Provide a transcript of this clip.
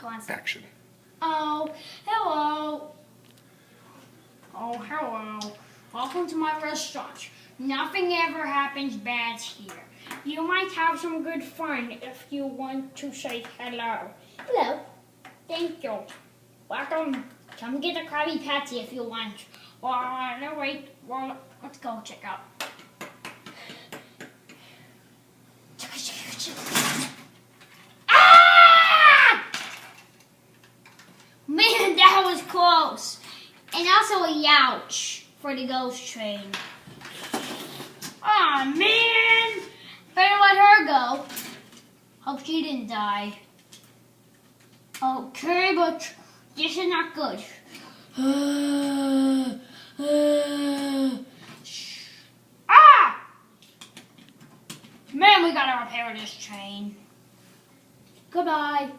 Action. Oh, hello. Oh, hello. Welcome to my restaurant. Nothing ever happens bad here. You might have some good fun if you want to say hello. Hello. Thank you. Welcome. Come get a Krabby Patty if you want. Well, no, wait. Well, let's go check out. Man, that was close. And also a youch for the ghost train. Aw, man. Better let her go. Hope she didn't die. Okay, but this is not good. Ah! Man, we gotta repair this train. Goodbye.